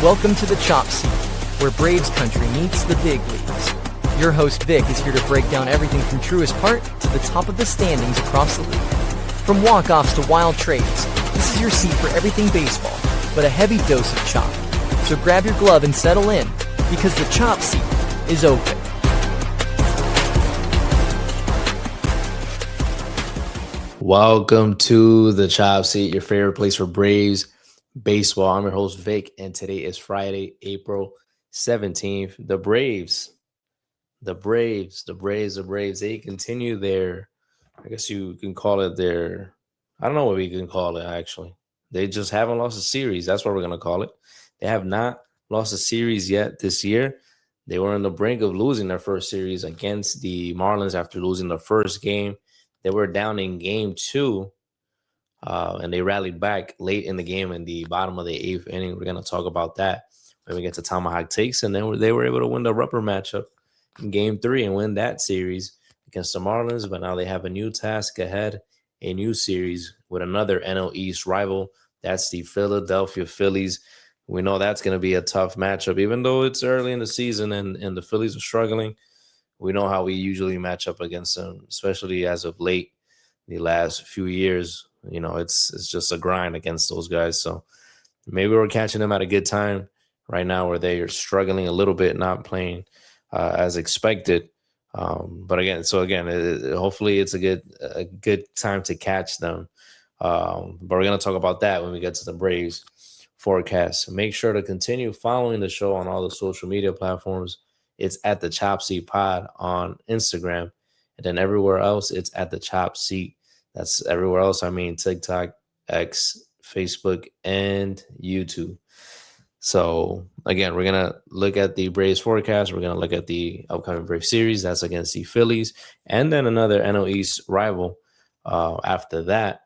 Welcome to the Chop Seat, where Braves country meets the big leagues. Your host Vic is here to break down everything from truest part to the top of the standings across the league. From walk-offs to wild trades, this is your seat for everything baseball, but a heavy dose of chop. So grab your glove and settle in, because the Chop Seat is open. Welcome to the Chop Seat, your favorite place for Braves baseball. I'm your host, Vic, and today is Friday, April 17th. The Braves, they continue their, I guess you can call it their, I don't know what we can call it, actually. They just haven't lost a series. That's what we're going to call it. They have not lost a series yet this year. They were on the brink of losing their first series against the Marlins after losing the first game. They were down in game 2, and they rallied back late in the game in the bottom of the 8th inning. We're going to talk about that when we get to Tomahawk Takes. And then they were able to win the rubber matchup in game 3 and win that series against the Marlins. But now they have a new task ahead, a new series with another NL East rival. That's the Philadelphia Phillies. We know that's going to be a tough matchup, even though it's early in the season and the Phillies are struggling. We know how we usually match up against them, especially as of late, the last few years. You know, it's just a grind against those guys. So maybe we're catching them at a good time right now where they are struggling a little bit, not playing as expected. But hopefully it's a good time to catch them. But we're going to talk about that when we get to the Braves forecast. Make sure to continue following the show on all the social media platforms. It's at the Chop Seat Pod on Instagram. And then everywhere else, it's at the Chop Seat. That's everywhere else. I mean, TikTok, X, Facebook, and YouTube. So, again, we're going to look at the Braves forecast. We're going to look at the upcoming Braves series. That's against the Phillies. And then another NL East rival after that.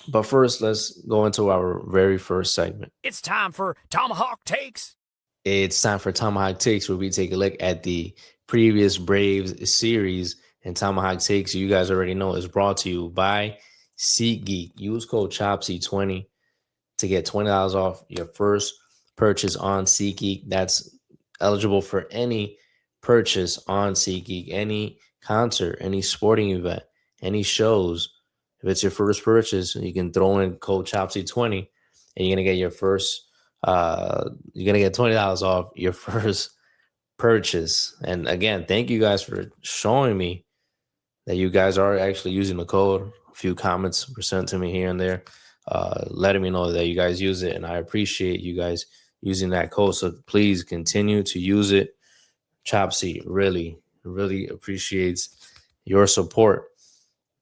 But first, let's go into our very first segment. It's time for Tomahawk Takes. It's time for Tomahawk Takes, where we take a look at the previous Braves series. And Tomahawk Takes, you guys already know, is brought to you by SeatGeek. Use code CHOPSEAT20 to get $20 off your first purchase on SeatGeek. That's eligible for any purchase on SeatGeek, any concert, any sporting event, any shows. If it's your first purchase, you can throw in code CHOPSEAT20 and you're going to get your first you're going to get $20 off your first purchase. And again, thank you guys for showing me that you guys are actually using the code. A few comments were sent to me here and there, letting me know that you guys use it. And I appreciate you guys using that code. So please continue to use it. Chop Seat really, really appreciates your support.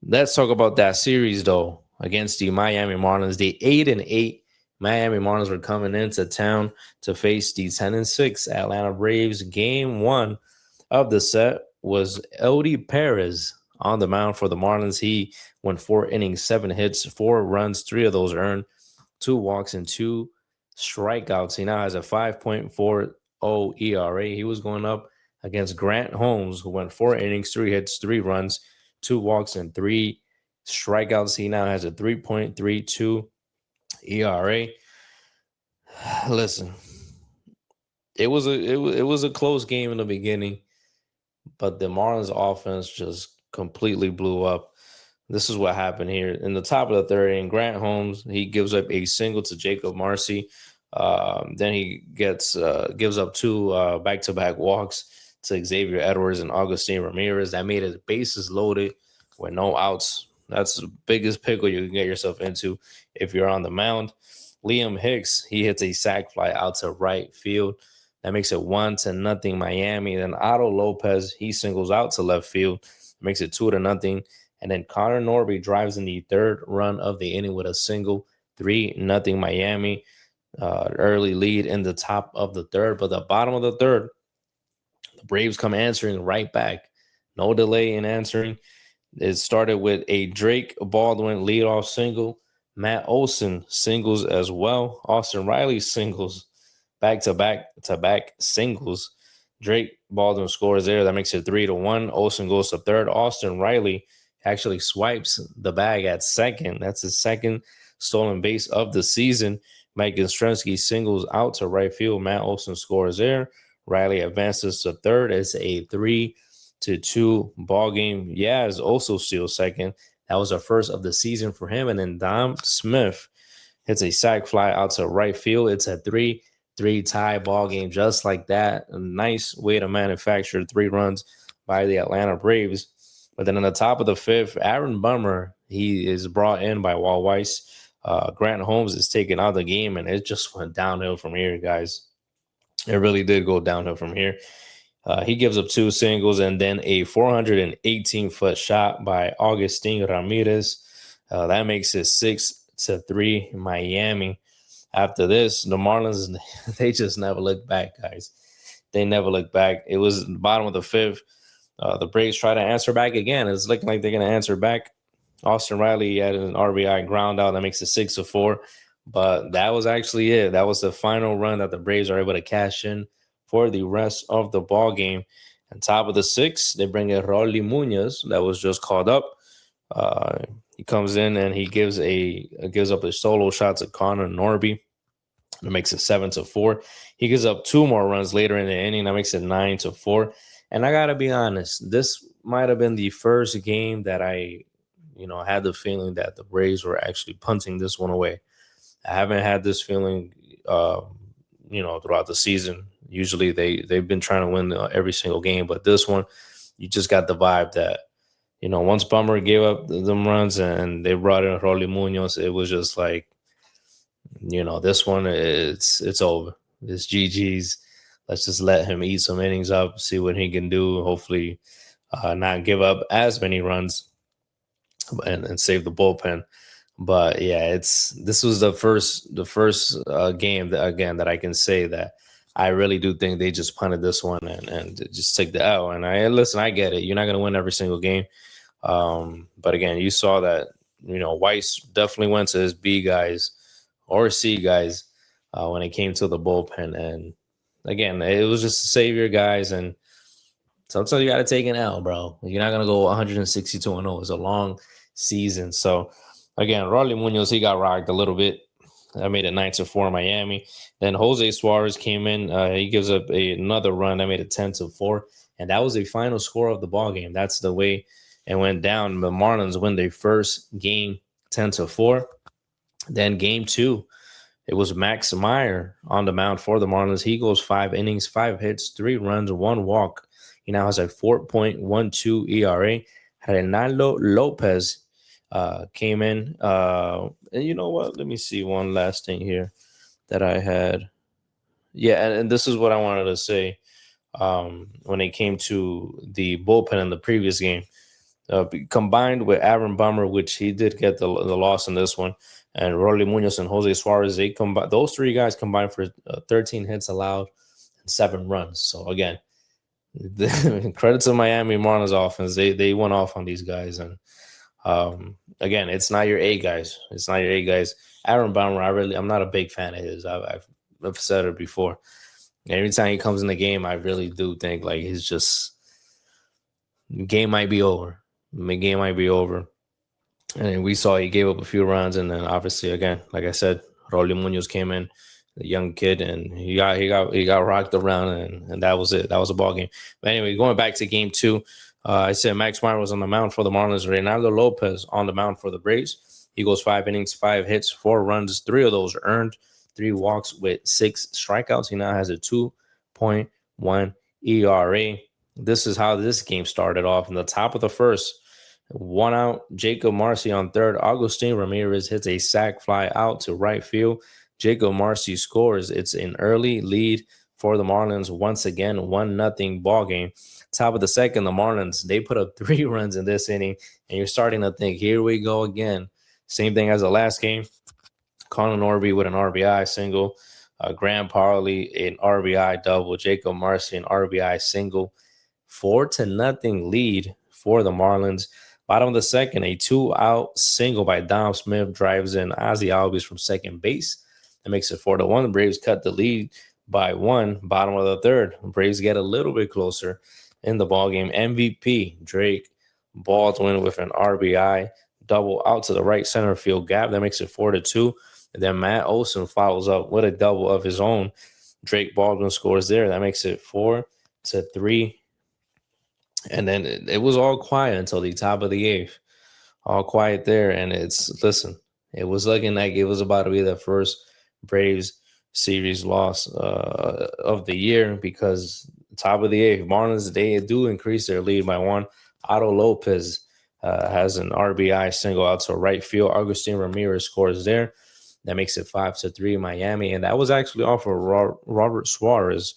Let's talk about that series, though, against the Miami Marlins. The 8-8 Miami Marlins were coming into town to face the 10-6 Atlanta Braves. Game 1 of the set was Eldy Perez on the mound for the Marlins. He went 4 innings, 7 hits, 4 runs, 3 of those earned, 2 walks, and 2 strikeouts. He now has a 5.40 ERA. He was going up against Grant Holmes, who went 4 innings, 3 hits, 3 runs, 2 walks, and 3 strikeouts. He now has a 3.32 ERA. Listen, it was a close game in the beginning, but the Marlins offense just completely blew up. This is what happened here in the top of the third inning. Grant Holmes, he gives up a single to Jacob Marcy. Then he gives up 2 back-to-back walks to Xavier Edwards and Augustine Ramirez. That made it bases loaded with no outs. That's the biggest pickle you can get yourself into if you're on the mound. Liam Hicks, he hits a sac fly out to right field. That makes it 1-0 Miami. Then Otto Lopez, he singles out to left field. Makes it 2-0. And then Connor Norby drives in the 3rd run of the inning with a single. 3-0 Miami. Early lead in the top of the 3rd. But the bottom of the 3rd, the Braves come answering right back. No delay in answering. It started with a Drake Baldwin leadoff single. Matt Olson singles as well. Austin Riley singles. Back-to-back singles. Drake Baldwin scores there. That makes it 3-1. Olson goes to 3rd. Austin Riley actually swipes the bag at 2nd. That's his 2nd stolen base of the season. Mike Yastrzemski singles out to right field. Matt Olson scores there. Riley advances to third. It's a 3-2 ball game. Yaz also steals second. That was the first of the season for him. And then Dom Smith hits a sac fly out to right field. It's a 3-3 tie ball game just like that. A nice way to manufacture 3 runs by the Atlanta Braves. But then in the top of the 5th, Aaron Bummer, he is brought in by Walt Weiss. Grant Holmes is taken out of the game, and it just went downhill from here, guys. It really did go downhill from here. He gives up 2 singles and then a 418-foot shot by Agustin Ramirez. That makes it 6-3 Miami. After this, the Marlins, they just never look back, guys. They never look back. It was the bottom of the 5th. The Braves try to answer back again. It's looking like they're going to answer back. Austin Riley had an RBI ground out that makes it 6-4. But that was actually it. That was the final run that the Braves are able to cash in for the rest of the ball game. On top of the 6th, they bring in Rolly Munoz that was just called up. He comes in and he gives up a solo shot to Connor Norby. That makes it 7-4. He gives up 2 more runs later in the inning. That makes it 9-4. And I gotta be honest, this might have been the first game that I had the feeling that the Braves were actually punting this one away. I haven't had this feeling, throughout the season. Usually they've been trying to win every single game, but this one, you just got the vibe that, once Bummer gave up them runs and they brought in Rolly Munoz, it was just like, this one, it's over. It's GG's. Let's just let him eat some innings up, see what he can do. Hopefully not give up as many runs and save the bullpen. But yeah, this was the first game that I can say that I really do think they just punted this one and just take the L. And I get it. You're not going to win every single game. But again, you saw that, Weiss definitely went to his B guys or C guys when it came to the bullpen. And again, it was just to save your guys. And sometimes you got to take an L, bro. You're not going to go 162-0. It's a long season. So again, Rolly Munoz, he got rocked a little bit. I made it 9-4 Miami. Then Jose Suarez came in. He gives up another run. I made it 10-4. And that was the final score of the ball game. That's the way it went down. The Marlins win their first game 10-4. Then game 2, it was Max Meyer on the mound for the Marlins. He goes 5 innings, 5 hits, 3 runs, 1 walk. He now has a 4.12 ERA. Reynaldo Lopez came in. And you know what? Let me see one last thing here that I had. Yeah, and this is what I wanted to say when it came to the bullpen in the previous game. Combined with Aaron Bummer, which he did get the loss in this one, and Rolly Munoz and Jose Suarez, those 3 guys combined for 13 hits allowed and 7 runs. So again, credit to Miami Marlins offense. They went off on these guys. And again, it's not your A guys. It's not your A guys. Aaron Bummer, I'm not a big fan of his. I've said it before. Every time he comes in the game, I really do think like he's just game might be over. The game might be over. And we saw he gave up a few runs, and then obviously again, like I said, Rolly Munoz came in, the young kid, and he got rocked around, and that was it. That was a ball game. But anyway, going back to game 2, I said Max Meyer was on the mound for the Marlins. Reynaldo Lopez on the mound for the Braves. He goes 5 innings, 5 hits, 4 runs, 3 of those earned, 3 walks with 6 strikeouts. He now has a 2.1 ERA. This is how this game started off. In the top of the first, 1 out, Jacob Marcy on third. Agustin Ramirez hits a sac fly out to right field. Jacob Marcy scores. It's an early lead for the Marlins. Once again, 1-0 ball game. Top of the second, the Marlins, they put up 3 runs in this inning, and you're starting to think, here we go again. Same thing as the last game. Connor Norby with an RBI single. Graham Parley, an RBI double. Jacob Marcy, an RBI single. 4-0 lead for the Marlins. Bottom of the second, a 2-out single by Dom Smith drives in Ozzie Albies from second base. That makes it 4-1. The Braves cut the lead by 1. Bottom of the third, the Braves get a little bit closer in the ballgame. MVP Drake Baldwin with an RBI double out to the right center field gap. That makes it 4-2. And then Matt Olson follows up with a double of his own. Drake Baldwin scores there. That makes it 4-3. And then it was all quiet until the top of the eighth. All quiet there. And listen, it was looking like it was about to be the first Braves series loss of the year, because top of the eighth, Marlins, they do increase their lead by one. Otto Lopez has an RBI single out to right field. Agustin Ramirez scores there. That makes it 5-3 Miami. And that was actually off of Robert Suarez,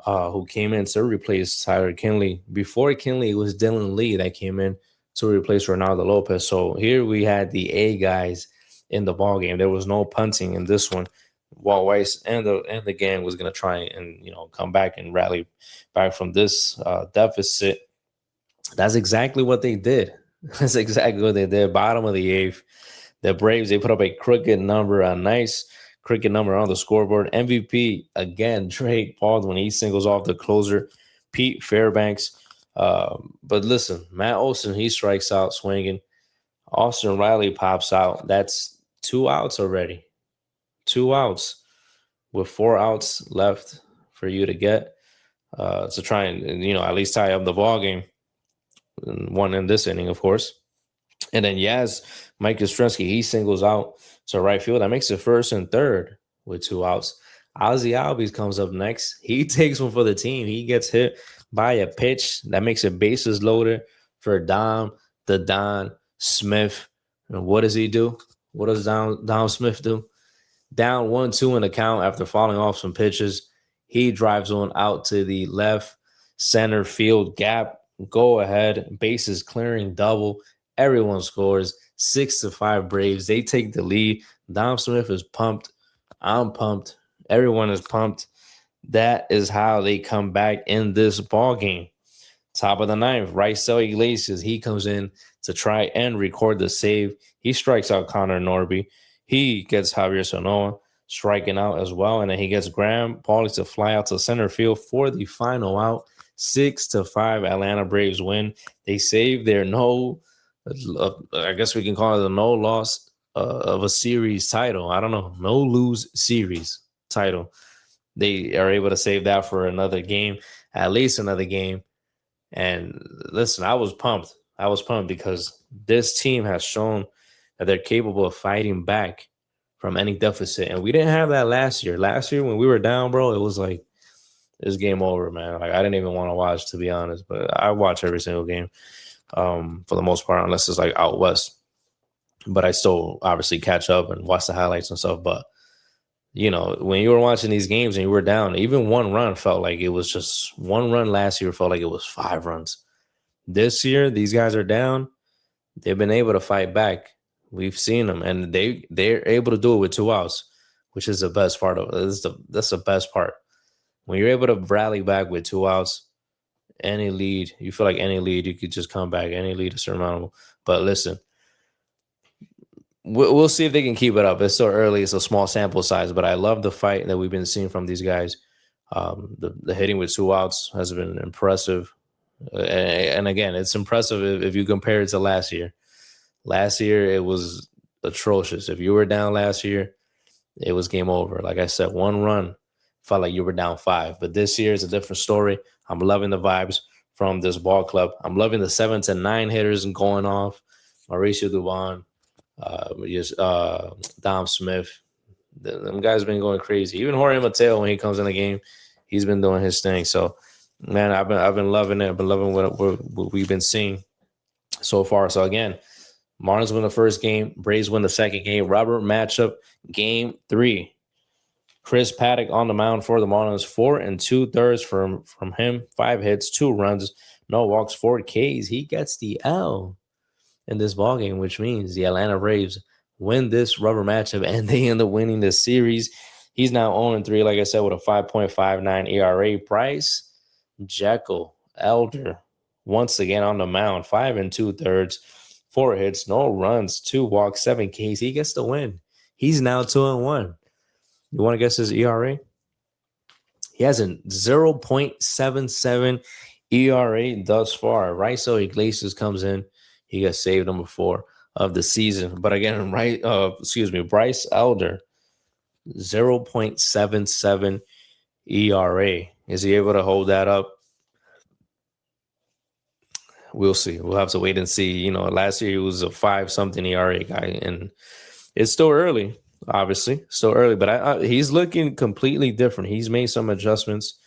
who came in to replace Tyler Kinley. Before Kinley, it was Dylan Lee that came in to replace Ronaldo Lopez. So here we had the A guys in the ball game. There was no punting in this one. Walt Weiss and the gang was going to try and come back and rally back from this deficit. That's exactly what they did. That's exactly what they did. Bottom of the eighth, the Braves, they put up a crooked number, a nice crooked number on the scoreboard. MVP again, Drake Baldwin. He singles off the closer, Pete Fairbanks. But listen, Matt Olson, he strikes out swinging. Austin Riley pops out. That's 2 outs already. 2 outs with 4 outs left for you to get to try and at least tie up the ball game. One in this inning, of course. And then Mike Yastrzemski, he singles out to right field. That makes it 1st and 3rd with 2 outs. Ozzie Albies comes up next. He takes one for the team. He gets hit by a pitch. That makes it bases loaded for Dom Smith. And what does he do? What does Dom Smith do? Down 1-2 in the count after falling off some pitches. He drives one out to the left center field gap. Go ahead. Bases clearing double. Everyone scores. 6-5 Braves. They take the lead. Dom Smith is pumped. I'm pumped. Everyone is pumped. That is how they come back in this ball game. Top of the ninth, Raisel Iglesias, he comes in to try and record the save. He strikes out Connor Norby. He gets Javier Sonoa striking out as well. And then he gets Graham Pauley to fly out to center field for the final out. 6-5 Atlanta Braves win. They save their I guess we can call it a no loss of a series title. I don't know. No lose series title. They are able to save that for another game, at least another game. And listen, I was pumped. Because this team has shown that they're capable of fighting back from any deficit. And we didn't have that last year. Last year when we were down, bro, it was like, it's game over, man. Like, I didn't even want to watch, to be honest. But I watch every single game for the most part, unless it's like out west. But I still obviously catch up and watch the highlights and stuff. But, when you were watching these games and you were down, even one run felt like it was just one run. Last year felt like it was 5 runs. This year, these guys are down. They've been able to fight back. We've seen them, and they're able to do it with 2 outs, which is the best part of it. That's the best part. When you're able to rally back with 2 outs, any lead, you feel like any lead, you could just come back. Any lead is surmountable. But listen, we'll see if they can keep it up. It's so early. It's a small sample size, but I love the fight that we've been seeing from these guys. The hitting with 2 outs has been impressive. And again, it's impressive if you compare it to last year. Last year, it was atrocious. If you were down last year, it was game over. Like I said, 1 run felt like you were down 5. But this year is a different story. I'm loving the vibes from this ball club. I'm loving the 7 to 9 hitters going off. Mauricio Dubon, Dom Smith. Them guys been going crazy. Even Jorge Mateo, when he comes in the game, he's been doing his thing. So, man, I've been loving it. I've been loving what we've been seeing so far. So again, Marlins win the first game, Braves win the second game. Rubber matchup, game 3. Chris Paddock on the mound for the Marlins, 4 2/3 from him, 5 hits, 2 runs, no walks, 4 Ks. He gets the L in this ballgame, which means the Atlanta Braves win this rubber matchup and they end up winning this series. He's now 0-3, like I said, with a 5.59 ERA. Bryce Jekyll Elder once again on the mound, 5 2/3, 4 hits, no runs, 2 walks, 7 Ks. He gets the win. He's now 2-1. You want to guess his ERA? He has a 0.77 ERA thus far. Raisel Iglesias comes in. He got saved number 4. of the season. But again, Bryce Elder, 0.77 ERA. Is he able to hold that up? We'll see. We'll have to wait and see. You know, last year he was a 5-something ERA guy, and it's still early, obviously, still early. But he's looking completely different. He's made some adjustments.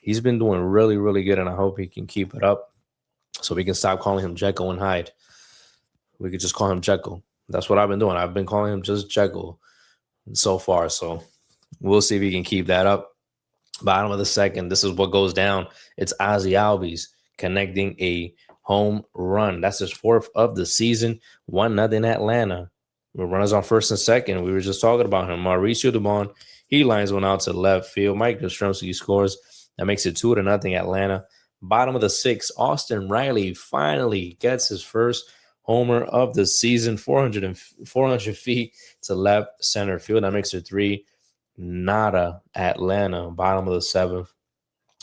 He's been doing really, really good, and I hope he can keep it up so we can stop calling him Jekyll and Hyde. We could just call him Jekyll. That's what I've been doing. I've been calling him just Jekyll so far. So we'll see if he can keep that up. Bottom of the second, this is what goes down. It's Ozzie Albies connecting a home run. That's his 4th of the season. 1-0 Atlanta. With runners on first and second. We were just talking about him. Mauricio Dubon, he lines one out to left field. Mike Yastrzemski scores. That makes it 2-0 Atlanta. Bottom of the 6th, Austin Riley finally gets his first homer of the season. 400 feet to left center field. That makes it 3-0 Atlanta. Bottom of the 7th.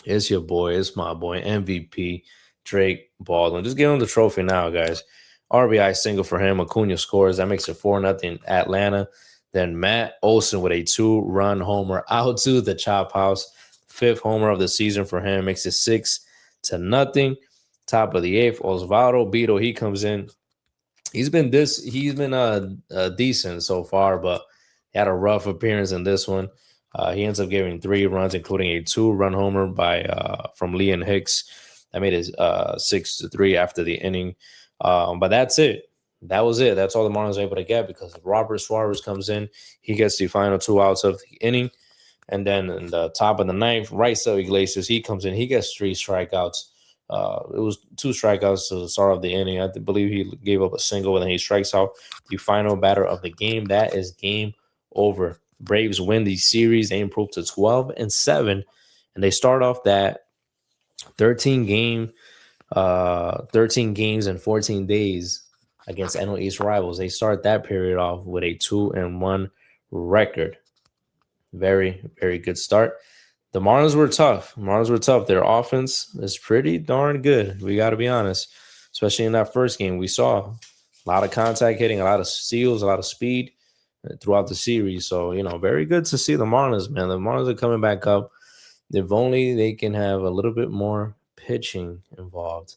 It's your boy. It's my boy. MVP Drake Baldwin. Just give him the trophy now, guys. RBI single for him. Acuna scores. That makes it 4-0 Atlanta. Then Matt Olson with a 2-run homer out to the chop house. 5th homer of the season for him. Makes it 6-0. Top of the 8th, Osvaldo Beto. He comes in. He's been decent so far, but he had a rough appearance in this one. He ends up giving 3 runs, including a 2-run homer from Leon Hicks. That made it 6-3 after the inning. But that's it. That was it. That's all the Marlins were able to get because Robert Suarez comes in. He gets the final 2 outs of the inning. And then in the top of the 9th, Raisel Iglesias, he comes in. He gets 3 strikeouts. It was 2 strikeouts to the start of the inning. I believe he gave up a single, and then he strikes out the final batter of the game. That is game over. Braves win the series. They improve to 12-7, and they start off that 13 games in 14 days against NL East rivals. They start that period off with a 2-1 record. Very, very good start. The Marlins were tough. Their offense is pretty darn good. We got to be honest. Especially in that first game, we saw a lot of contact hitting, a lot of steals, a lot of speed throughout the series. So, very good to see the Marlins, man. The Marlins are coming back up. If only they can have a little bit more pitching involved.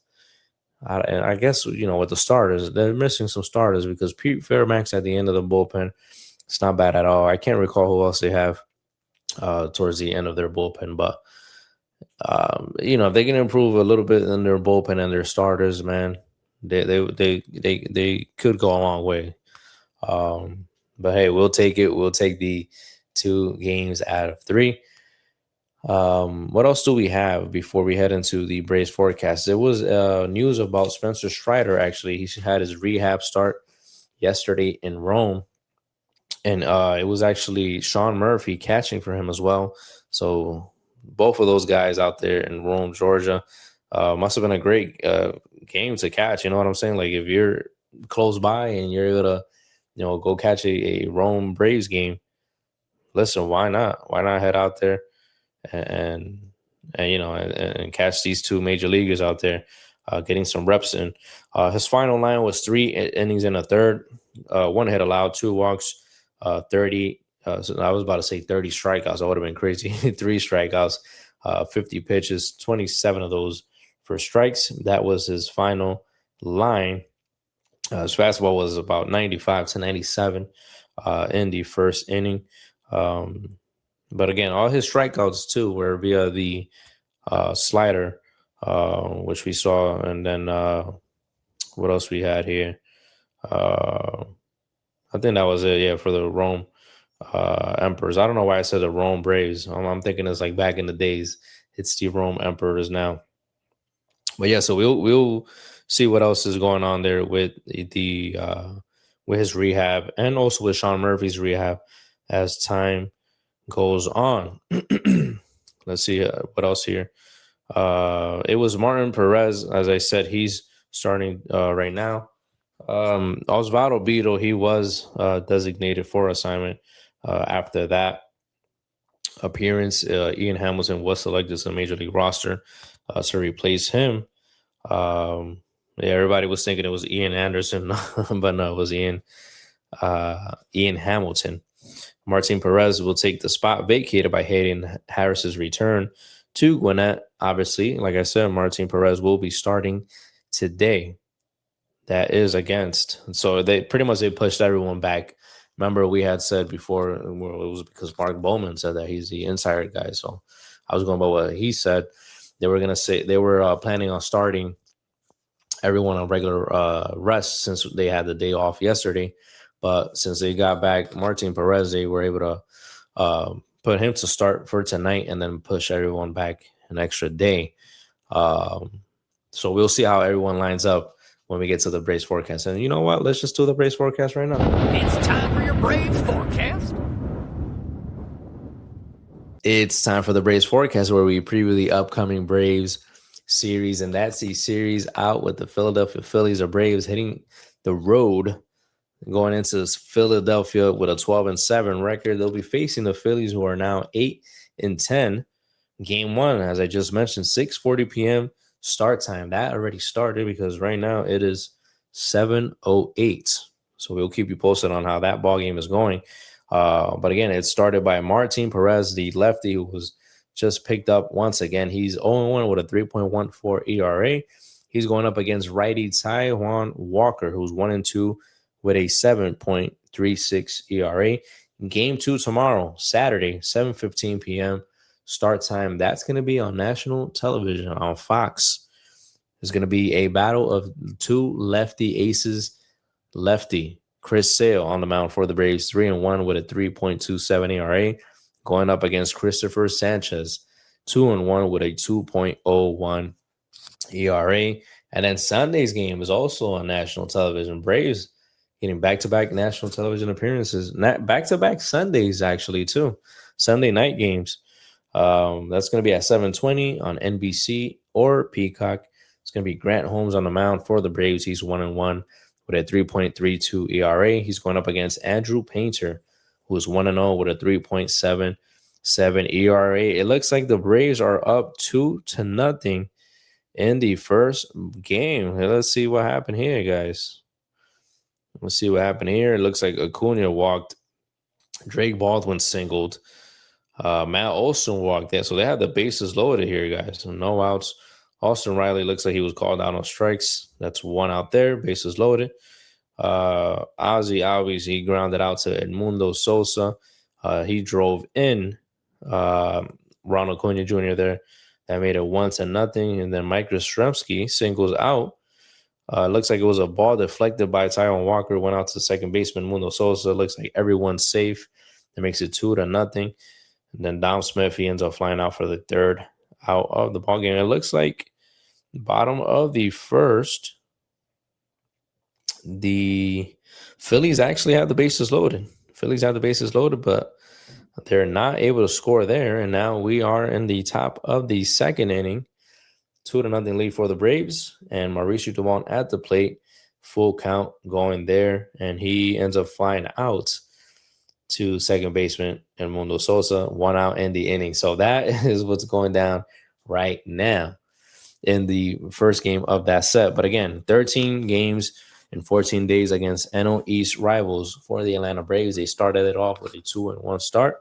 And I guess, with the starters, they're missing some starters because Pete Fairbanks at the end of the bullpen, it's not bad at all. I can't recall who else they have towards the end of their bullpen, but if they can improve a little bit in their bullpen and their starters, man, they could go a long way. But hey, we'll take it. We'll take the 2 games out of 3. What else do we have before we head into the Braves forecast? There was news about Spencer Strider. Actually, he had his rehab start yesterday in Rome. And it was actually Sean Murphy catching for him as well. So both of those guys out there in Rome, Georgia, must have been a great game to catch. You know what I'm saying? Like if you're close by and you're able to, go catch a Rome Braves game, listen, why not? Why not head out there and catch these 2 major leaguers out there getting some reps in. His final line was 3 innings in a third, 1 hit allowed, 2 walks. 30 so I was about to say 30 strikeouts. That would have been crazy. 3 strikeouts, 50 pitches, 27 of those for strikes. That was his final line. His fastball was about 95 to 97 in the first inning. But again, all his strikeouts too were via the slider, which we saw. And then what else we had here? I think that was it, for the Rome Emperors. I don't know why I said the Rome Braves. I'm thinking it's like back in the days. It's the Rome Emperors now. But yeah, so we'll see what else is going on there with with his rehab and also with Sean Murphy's rehab as time goes on. Let's see what else here. It was Martin Perez, as I said, he's starting right now. Osvaldo Beto, he was designated for assignment after that appearance. Ian Hamilton was selected to the Major League roster to replace him. And Yeah, everybody was thinking it was Ian Anderson, but no, it was Ian Hamilton. Martin Perez will take the spot vacated by Hayden Harris's return to Gwinnett. Obviously, like I said, Martin Perez will be starting today. That is against. So they pretty much they pushed everyone back. Remember, we had said before, well, it was because Mark Bowman said that he's the insider guy. So I was going by what he said. They were gonna say they were planning on starting everyone on regular rest since they had the day off yesterday. But since they got back Martin Perez, they were able to put him to start for tonight and then push everyone back an extra day. So we'll see how everyone lines up when we get to the Braves forecast. And you know what? Let's just do the Braves forecast right now. It's time for your Braves forecast. It's time for the Braves forecast where we preview the upcoming Braves series. And that's the series out with the Philadelphia Phillies or Braves hitting the road going into Philadelphia with a 12-7 record. They'll be facing the Phillies, who are now 8-10. Game one, as I just mentioned, 6:40 p.m. start time. That already started because right now it is 7:08. So we'll keep you posted on how that ball game is going. But again, it started by Martin Perez, the lefty, who was just picked up once again. He's 0-1 with a 3.14 ERA. He's going up against righty Taijuan Walker, who's 1-2 with a 7.36 ERA. Game two tomorrow, Saturday, 7:15 p.m. start time. That's going to be on national television on Fox. There's going to be a battle of two lefty aces. Lefty Chris Sale on the mound for the Braves, 3-1 with a 3.27 ERA, going up against Christopher Sanchez, 2-1 with a 2.01 ERA. And then Sunday's game is also on national television. Braves getting back-to-back national television appearances, back-to-back Sundays actually too, Sunday night games. That's going to be at 7:20 on NBC or Peacock. It's going to be Grant Holmes on the mound for the Braves. He's 1-1 with a 3.32 ERA. He's going up against Andrew Painter, who is 1-0 with a 3.77 ERA. It looks like the Braves are up 2-0 in the first game. Let's see what happened here, guys. Let's see what happened here. It looks like Acuna walked. Drake Baldwin singled. Matt Olson walked in. So they had the bases loaded here, guys. So no outs. Austin Riley looks like he was called out on strikes. That's one out there. Bases loaded. Ozzy Albies, he grounded out to Edmundo Sosa. He drove in Ronald Acuna Jr. there. That made it 1-0. And then Mike Yastrzemski singles out. Looks like it was a ball deflected by Taijuan Walker. Went out to second baseman Mundo Sosa. Looks like everyone's safe. That makes it 2-0. And then Dom Smith, he ends up flying out for the third out of the ball game. It looks like bottom of the first, the Phillies actually have the bases loaded. But they're not able to score there. And now we are in the top of the second inning. 2-0 lead for the Braves, and Mauricio Dubon at the plate, full count going there, and he ends up flying out to second baseman and Mundo Sosa, 1 out in the inning. So that is what's going down right now in the first game of that set. But again, 13 games in 14 days against NL East rivals for the Atlanta Braves. They started it off with a 2-1 start.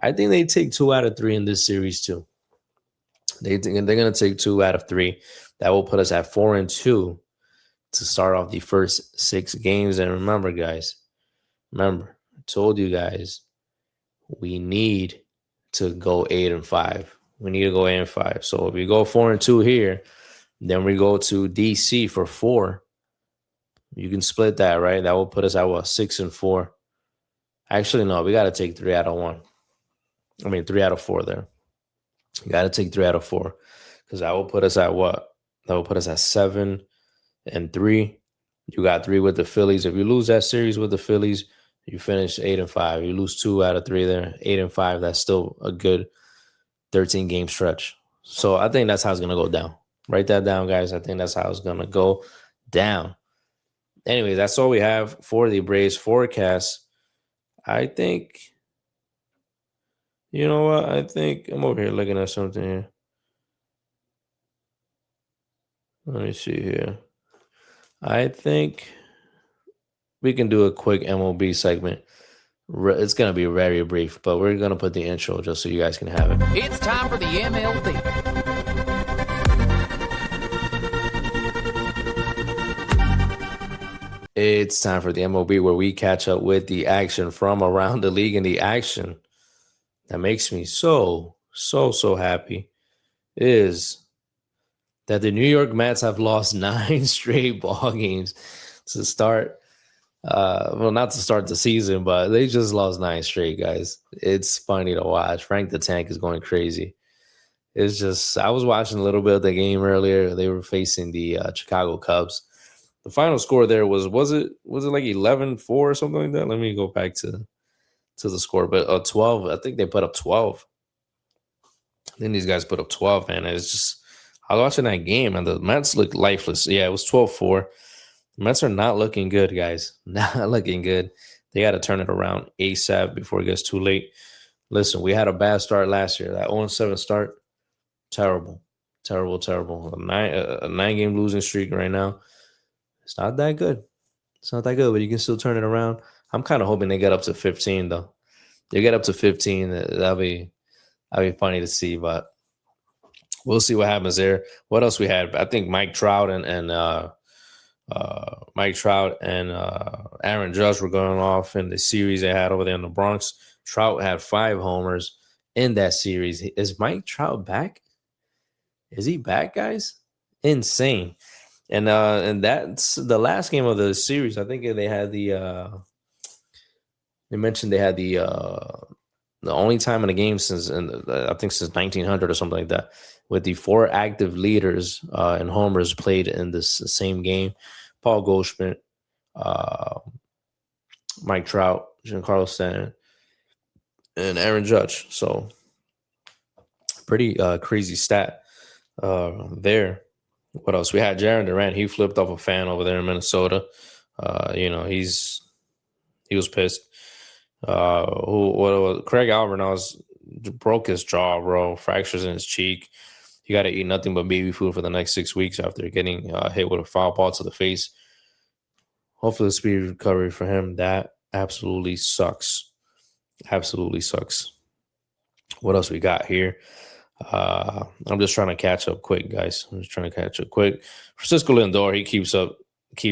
I think they take 2 out of 3 in this series too. They're going to take 2 out of 3. That will put us at 4-2 to start off the first 6 games. And remember, guys, I told you guys, we need to go 8-5. We need to go 8-5. So if we go 4-2 here, then we go to DC for 4. You can split that, right? That will put us at 6-4. Actually, no, we got to take 3 out of 1. 3 out of 4 there. You got to take 3 out of 4 because that will put us at what? That will put us at 7-3. You got 3 with the Phillies. If you lose that series with the Phillies, you finish 8-5. You lose 2 out of 3 there, 8-5. That's still a good 13-game stretch. So I think that's how it's going to go down. Write that down, guys. I think that's how it's going to go down. Anyway, that's all we have for the Braves forecast. I think... You know what? I think I'm over here looking at something here. Let me see here. I think we can do a quick MLB segment. It's going to be very brief, but we're going to put the intro just so you guys can have it. It's time for the MLB. It's time for the MLB, where we catch up with the action from around the league, and the action that makes me so happy is that the New York Mets have lost 9 straight ball games to start. Well, not to start the season, but they just lost 9 straight, guys. It's funny to watch. Frank the Tank is going crazy. It's just, I was watching a little bit of the game earlier. They were facing the Chicago Cubs. The final score there was it like 11-4 or something like that? Let me go back to the score. But 12, I think they put up 12. Then these guys put up 12, man. It's just, I was watching that game, and the Mets looked lifeless. Yeah, it was 12-4. The Mets are not looking good, guys. Not looking good. They got to turn it around ASAP before it gets too late. Listen, we had a bad start last year. That 0-7 start, terrible. A 9-game losing streak right now. It's not that good. It's not that good, but you can still turn it around. I'm kind of hoping they get up to 15, though. They get up to 15. That'll be funny to see, but we'll see what happens there. What else we had? I think Mike Trout and Aaron Judge were going off in the series they had over there in the Bronx. Trout had 5 homers in that series. Is Mike Trout back? Is he back, guys? Insane. And that's the last game of the series. I think they had they mentioned they had the only time in a game since 1900 or something like that, with the 4 active leaders and homers played in this same game: Paul Goldschmidt, Mike Trout, Giancarlo Stanton, and Aaron Judge. So pretty crazy stat there. What else? We had Jarren Durant. He flipped off a fan over there in Minnesota. He was pissed. Craig Albernoz broke his jaw, bro. Fractures in his cheek. He got to eat nothing but baby food for the next 6 weeks after getting hit with a foul ball to the face. Hopefully, a speedy recovery for him. That absolutely sucks. Absolutely sucks. What else we got here? I'm just trying to catch up quick, guys. Francisco Lindor, he keeps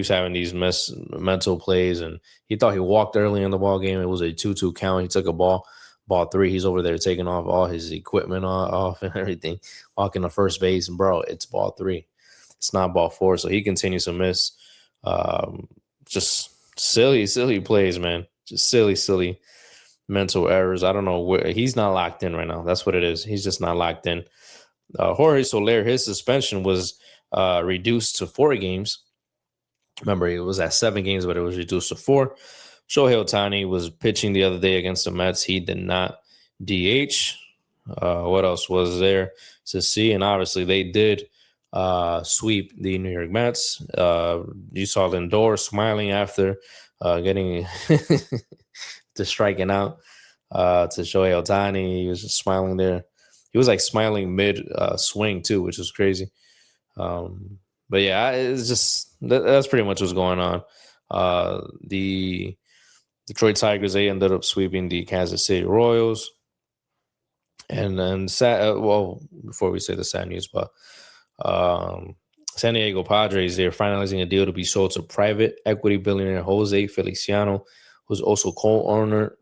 having these mental plays, and he thought he walked early in the ball game. It was a 2-2 count. He took a ball 3. He's over there taking off all his equipment off and everything, walking to first base, and bro, it's ball 3. It's not ball 4. So he continues to miss. Just silly plays, man. Just silly mental errors. I don't know where he's not locked in right now. That's what it is. He's just not locked in. Jorge Soler, his suspension was reduced to 4 games. Remember, it was at 7 games, but it was reduced to 4. Shohei Ohtani was pitching the other day against the Mets. He did not DH. What else was there to see? And obviously, they did sweep the New York Mets. You saw Lindor smiling after getting to striking out to Shohei Ohtani. He was just smiling there. He was like smiling mid swing too, which was crazy. But yeah, it's just that's pretty much what's going on. The Detroit Tigers, they ended up sweeping the Kansas City Royals. And then before we say the sad news, but San Diego Padres, they're finalizing a deal to be sold to private equity billionaire Jose Feliciano, who's also co-owner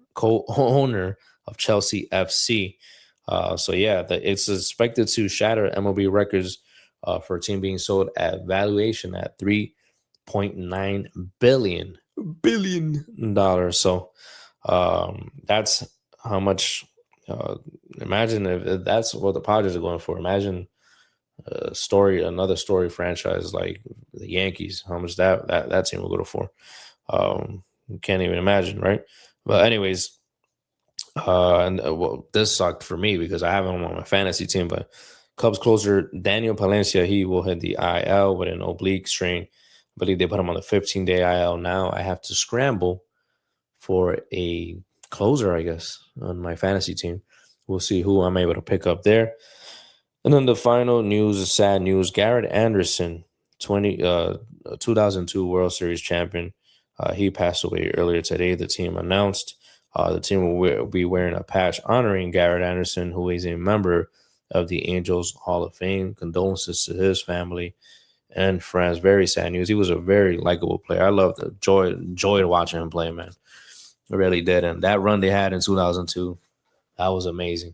of Chelsea FC. So yeah, it's expected to shatter MLB records for a team being sold at valuation at $3.9 billion. So that's how much. Imagine if that's what the Padres are going for. Imagine another story franchise like the Yankees. How much that team will go for? You can't even imagine, right? But anyways, this sucked for me because I have him on my fantasy team. But Cubs closer Daniel Palencia, he will hit the IL with an oblique strain. I believe they put him on the 15-day IL. Now I have to scramble for a closer, I guess, on my fantasy team. We'll see who I'm able to pick up there. And then the final news is sad news. Garrett Anderson, 2002 World Series champion. He passed away earlier today. The team announced the team will be wearing a patch honoring Garrett Anderson, who is a member of the Angels Hall of Fame. Condolences to his family and friends. Very sad news. He was a very likable player. I loved enjoyed watching him play, man. I really did. And that run they had in 2002, that was amazing.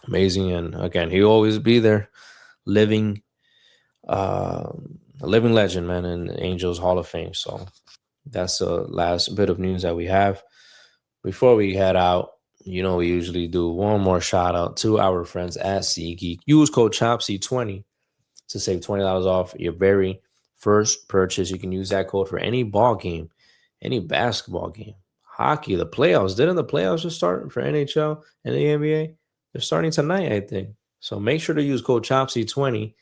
Amazing. And again, he'll always be there, living a living legend, man, in Angels Hall of Fame. So that's the last bit of news that we have. Before we head out, we usually do one more shout out to our friends at SeatGeek. Use code CHOPSy20 to save $20 off your very first purchase. You can use that code for any ball game, any basketball game, hockey, the playoffs. Didn't the playoffs just start for NHL and the NBA? They're starting tonight, I think. So make sure to use code CHOPSy20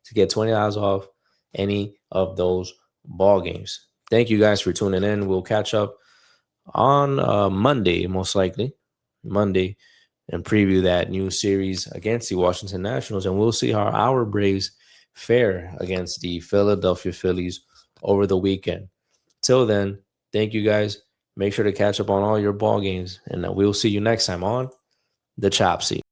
to get $20 off any of those ball games. Thank you guys for tuning in. We'll catch up on Monday, most likely. Monday, and preview that new series against the Washington Nationals. And we'll see how our Braves fare against the Philadelphia Phillies over the weekend. Till then, thank you guys. Make sure to catch up on all your ball games. And we'll see you next time on The Chop Seat.